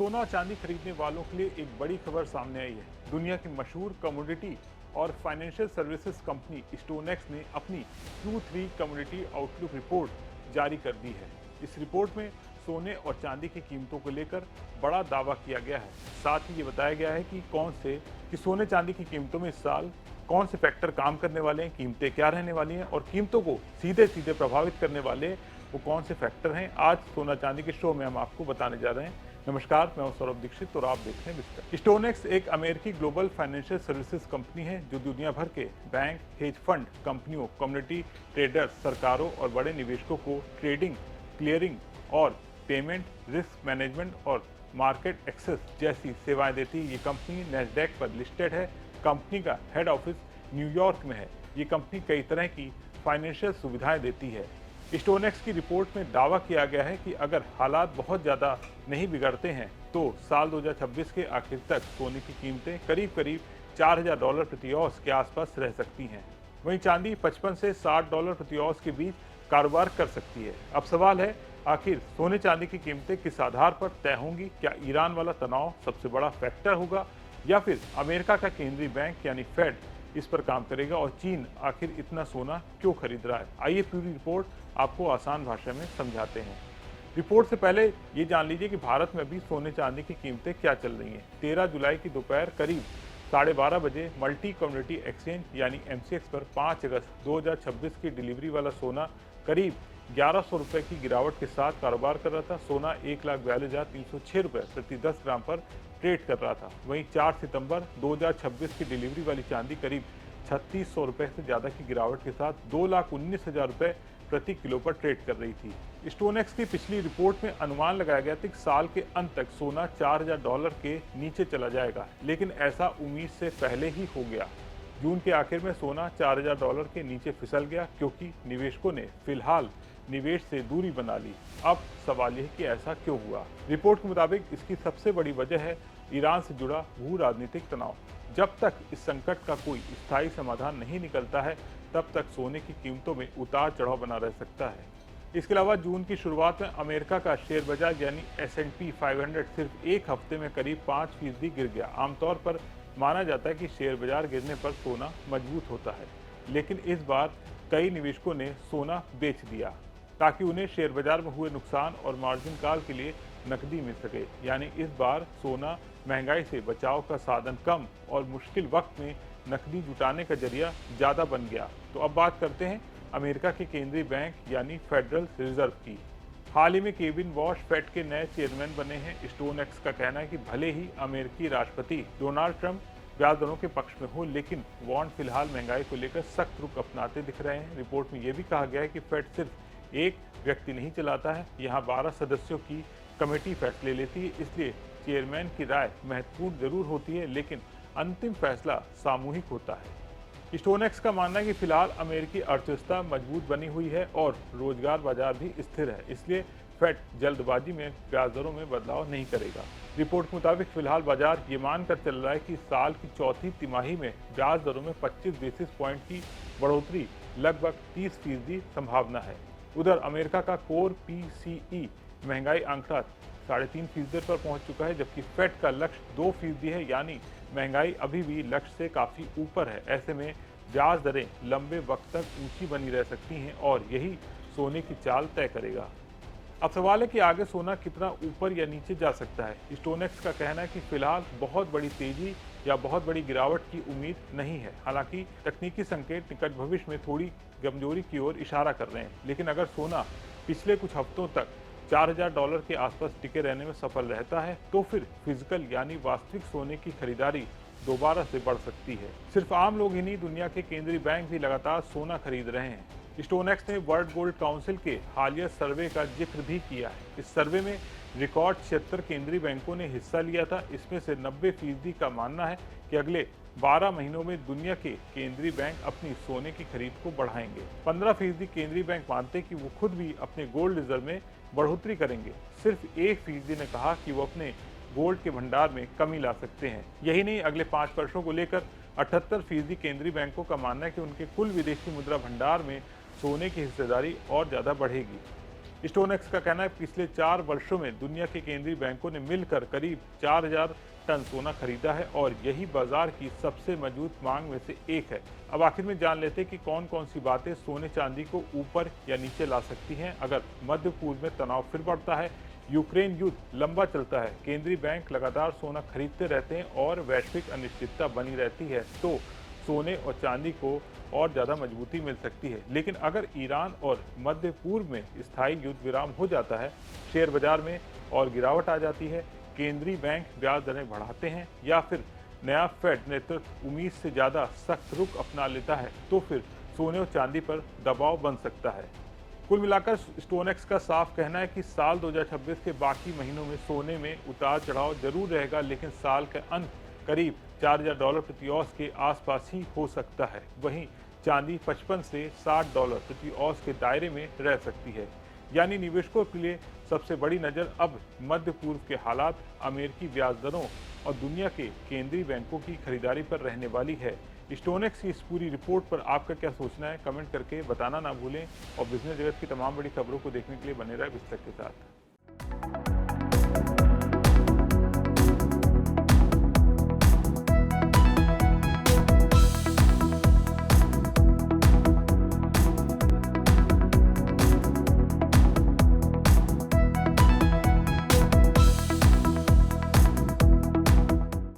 सोना चांदी खरीदने वालों के लिए एक बड़ी खबर सामने आई है। दुनिया की मशहूर कमोडिटी और फाइनेंशियल सर्विसेज कंपनी स्टोनेक्स ने अपनी Q3 कमोडिटी आउटलुक रिपोर्ट जारी कर दी है। इस रिपोर्ट में सोने और चांदी की कीमतों को लेकर बड़ा दावा किया गया है। साथ ही ये बताया गया है कि सोने चांदी की कीमतों में इस साल कौन से फैक्टर काम करने वाले हैं, कीमतें क्या रहने वाली हैं और कीमतों को सीधे सीधे प्रभावित करने वाले वो कौन से फैक्टर हैं। आज सोना चांदी के शो में हम आपको बताने जा रहे हैं। नमस्कार, मैं हूं सौरभ दीक्षित और आप देख रहे हैं विस्तार। स्टोनेक्स एक अमेरिकी ग्लोबल फाइनेंशियल सर्विसेज कंपनी है जो दुनिया भर के बैंक, हेज फंड कंपनियों, कम्युनिटी ट्रेडर्स, सरकारों और बड़े निवेशकों को ट्रेडिंग, क्लियरिंग और पेमेंट, रिस्क मैनेजमेंट और मार्केट एक्सेस जैसी सेवाएं देती है। ये कंपनी नैस्डैक पर लिस्टेड है। कंपनी का हेड ऑफिस न्यूयॉर्क में है। ये कंपनी कई तरह की फाइनेंशियल सुविधाएं देती है। स्टोनेक्स की रिपोर्ट में दावा किया गया है कि अगर हालात बहुत ज़्यादा नहीं बिगड़ते हैं तो साल 2026 के आखिर तक सोने की कीमतें करीब करीब $4000 प्रति औंस के आसपास रह सकती हैं। वहीं चांदी 55 से $60 प्रति औंस के बीच कारोबार कर सकती है। अब सवाल है, आखिर सोने चांदी की कीमतें किस आधार पर तय होंगी? क्या ईरान वाला तनाव सबसे बड़ा फैक्टर होगा या फिर अमेरिका का केंद्रीय बैंक यानी फेड इस पर काम करेगा? और चीन आखिर इतना सोना क्यों खरीद रहा है? आइए पूरी रिपोर्ट आपको आसान भाषा में समझाते हैं। रिपोर्ट से पहले ये जान लीजिए कि भारत में भी सोने चांदी की कीमतें क्या चल रही हैं। 13 जुलाई की दोपहर करीब 12:30 बजे मल्टी कम्युनिटी एक्सचेंज यानी MCX पर 5 अगस्त 2026 की डिलीवरी वाला सोना करीब 1100 रुपये की गिरावट के साथ कारोबार कर रहा था। सोना 1,42,306 रुपये प्रति 10 ग्राम पर ट्रेड कर रहा था। वहीं 4 सितंबर 2026 की डिलीवरी वाली चांदी करीब 3600 रुपये से ज़्यादा की गिरावट के साथ 2,19,000 रुपये प्रति किलो पर ट्रेड कर रही थी। स्टोनेक्स की पिछली रिपोर्ट में अनुमान लगाया गया था कि साल के अंत तक सोना $4000 के नीचे चला जाएगा, लेकिन ऐसा उम्मीद से पहले ही हो गया। जून के आखिर में सोना $4000 के नीचे फिसल गया क्योंकि निवेशकों ने फिलहाल निवेश से दूरी बना ली। अब सवाल यह कि ऐसा क्यों हुआ? रिपोर्ट के मुताबिक इसकी सबसे बड़ी वजह है ईरान से जुड़ा भू राजनीतिक तनाव। जब तक इस संकट का कोई स्थायी समाधान नहीं निकलता है तब तक सोने की कीमतों में उतार चढ़ाव बना रह सकता है। इसके अलावा जून की शुरुआत में अमेरिका का शेयर बाजार यानी S&P 500 सिर्फ एक हफ्ते में करीब 5% गिर गया। आमतौर पर माना जाता है कि शेयर बाजार गिरने पर सोना मजबूत होता है, लेकिन इस बार कई निवेशकों ने सोना बेच दिया ताकि उन्हें शेयर बाजार में हुए नुकसान और मार्जिन कॉल के लिए नकदी मिल सके। यानी इस बार सोना महंगाई से बचाव का साधन कम और मुश्किल वक्त में नकदी जुटाने का जरिया ज़्यादा बन गया। तो अब बात करते हैं अमेरिका के केंद्रीय बैंक यानी फेडरल रिजर्व की। हाल ही में केविन वॉश फेड के नए चेयरमैन बने हैं। स्टोनेक्स का कहना है कि भले ही अमेरिकी राष्ट्रपति डोनाल्ड ट्रंप ब्याज दरों के पक्ष में हो, लेकिन बॉन्ड फिलहाल महंगाई को लेकर सख्त रुख अपनाते दिख रहे हैं। रिपोर्ट में यह भी कहा गया है कि फेड सिर्फ एक व्यक्ति नहीं चलाता है, यहाँ 12 सदस्यों की कमेटी फैसले लेती है। इसलिए चेयरमैन की राय महत्वपूर्ण जरूर होती है, लेकिन अंतिम फैसला सामूहिक होता है। स्टोनेक्स का मानना है कि फिलहाल अमेरिकी अर्थव्यवस्था मजबूत बनी हुई है और रोजगार बाजार भी स्थिर है, इसलिए फेड जल्दबाजी में ब्याज दरों में बदलाव नहीं करेगा। रिपोर्ट के मुताबिक फिलहाल बाजार ये मानकर चल रहा है कि साल की चौथी तिमाही में ब्याज दरों में 25 बेसिस पॉइंट की बढ़ोतरी लगभग 30% संभावना है। उधर अमेरिका का कोर PCE महंगाई आंकड़ा 3.5% पर पहुंच चुका है, जबकि फेड का लक्ष्य 2% है, यानी महंगाई अभी भी लक्ष्य से काफी ऊपर है। ऐसे में ब्याज दरें लंबे वक्त तक ऊंची बनी रह सकती हैं और यही सोने की चाल तय करेगा। अब सवाल है कि आगे सोना कितना ऊपर या नीचे जा सकता है। स्टोनेक्स का कहना है कि फिलहाल बहुत बड़ी तेजी या बहुत बड़ी गिरावट की उम्मीद नहीं है। हालांकि तकनीकी संकेत निकट भविष्य में थोड़ी कमजोरी की ओर इशारा कर रहे हैं, लेकिन अगर सोना पिछले कुछ हफ्तों तक $4000 के आसपास टिके रहने में सफल रहता है तो फिर फिजिकल यानी वास्तविक सोने की खरीदारी दोबारा से बढ़ सकती है। सिर्फ आम लोग ही नहीं, दुनिया के केंद्रीय बैंक भी लगातार सोना खरीद रहे हैं। स्टोनेक्स ने वर्ल्ड गोल्ड काउंसिल के हालिया सर्वे का जिक्र भी किया है। इस सर्वे में रिकॉर्ड 76 केंद्रीय बैंकों ने हिस्सा लिया था। इसमें से 90% का मानना है कि अगले 12 महीनों में दुनिया के केंद्रीय बैंक अपनी सोने की खरीद को बढ़ाएंगे। 15% केंद्रीय बैंक मानते हैं कि वो खुद भी अपने गोल्ड रिजर्व में बढ़ोतरी करेंगे। सिर्फ 1% ने कहा कि वो अपने गोल्ड के भंडार में कमी ला सकते हैं। यही नहीं, अगले 5 वर्षों को लेकर 78% केंद्रीय बैंकों का मानना है कि उनके कुल विदेशी मुद्रा भंडार में सोने की हिस्सेदारी और ज़्यादा बढ़ेगी। स्टोनेक्स का कहना है पिछले 4 वर्षों में दुनिया के केंद्रीय बैंकों ने मिलकर करीब 4000 टन सोना खरीदा है और यही बाजार की सबसे मजबूत मांग में से एक है। अब आखिर में जान लेते हैं कि कौन कौन सी बातें सोने चांदी को ऊपर या नीचे ला सकती हैं अगर मध्य पूर्व में तनाव फिर बढ़ता है, यूक्रेन युद्ध लंबा चलता है, केंद्रीय बैंक लगातार सोना खरीदते रहते हैं और वैश्विक अनिश्चितता बनी रहती है, तो सोने और चांदी को और ज़्यादा मजबूती मिल सकती है। लेकिन अगर ईरान और मध्य पूर्व में स्थायी युद्ध विराम हो जाता है, शेयर बाजार में और गिरावट आ जाती है, केंद्रीय बैंक ब्याज दरें बढ़ाते हैं या फिर नया फेड नेतृत्व उम्मीद से ज़्यादा सख्त रुख अपना लेता है, तो फिर सोने और चांदी पर दबाव बन सकता है। कुल मिलाकर स्टोनेक्स का साफ कहना है कि साल 2026 के बाकी महीनों में सोने में उतार चढ़ाव जरूर रहेगा, लेकिन साल के अंत करीब $4000 प्रति औंस के आसपास ही हो सकता है। वहीं चांदी 55 से $60 प्रति औंस के दायरे में रह सकती है। यानी निवेशकों के लिए सबसे बड़ी नज़र अब मध्य पूर्व के हालात, अमेरिकी ब्याज दरों और दुनिया के केंद्रीय बैंकों की खरीदारी पर रहने वाली है। स्टोनेक्स की इस पूरी रिपोर्ट पर आपका क्या सोचना है, कमेंट करके बताना ना भूलें और बिजनेस जगत की तमाम बड़ी खबरों को देखने के लिए बने रहे विस्तृत के साथ।